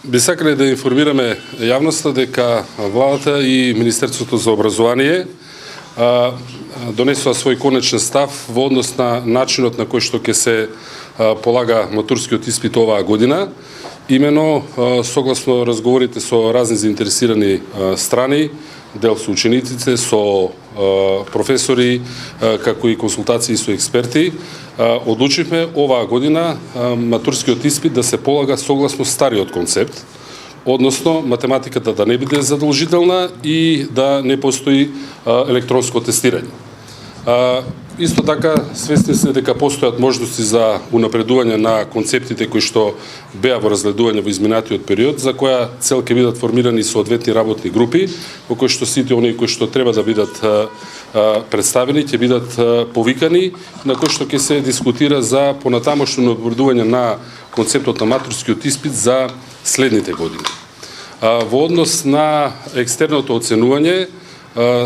Би сакале да информираме јавноста дека владата и Министерството за образование донесува свој конечен став во однос на начинот на кој што ќе се полага матурскиот испит оваа година. Имено согласно разговорите со разни заинтересирани страни, дел со учениците, со професори, како и консултации со експерти, одлучивме оваа година матурскиот испит да се полага согласно стариот концепт, односно математиката да не биде задолжителна и да не постои електронско тестирање. Исто така, свесни сме дека постојат можности за унапредување на концептите кои што беа во разгледување во изминатиот период, за која цел ќе бидат формирани соодветни работни групи, во кои што сите оние кои што треба да бидат представени ќе бидат повикани, на кои што ќе се дискутира за понатамошно унапредување на концептот на матурскиот испит за следните години. Во однос на екстерното оценување,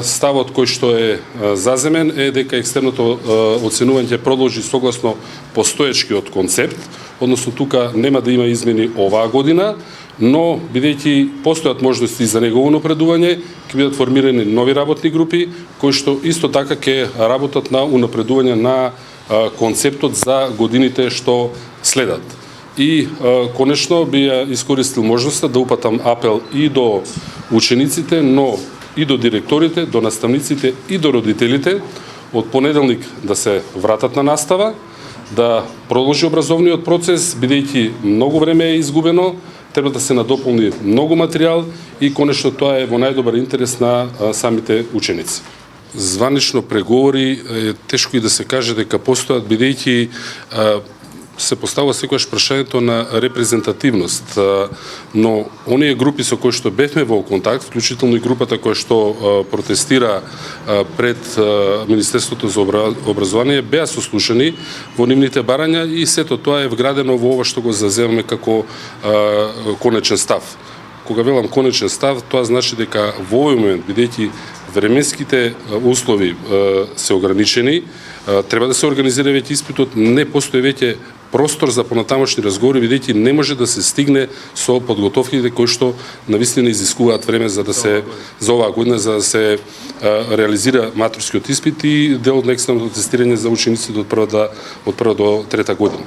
ставот кој што е заземен е дека екстерното оценување ќе продолжи согласно постоечкиот концепт, односно тука нема да има измени оваа година, но бидејќи постојат можности за негово унапредување, ќе бидат формирани нови работни групи кои што исто така ќе работат на унапредување на концептот за годините што следат. И конечно би ја искористил можноста да упатам апел и до учениците, но и до директорите, до наставниците и до родителите од понеделник да се вратат на настава, да продолжи образовниот процес, бидејќи многу време е изгубено, треба да се надополни многу материјал и конечно тоа е во најдобар интерес на самите ученици. Званично преговори е тешко и да се каже дека постојат, бидејќи се поставува секогаш прашањето на репрезентативност, но оние групи со кои што бевме во контакт, вклучително и групата која што протестира пред Министерството за образование, беа сослушани во нивните барања и сето тоа е вградено во ова што го заземаме како конечен став. Кога велам конечен став, тоа значи дека во овој момент, бидејќи временските услови се ограничени, треба да се организира веќе испитот, не постои веќе простор за понатамошни разговори, бидејќи не може да се стигне со подготовките кои што навистина изискуваат време за оваа година за да се реализира матурскиот испит и дел од екстремното тестирање за учениците од прва до трета година.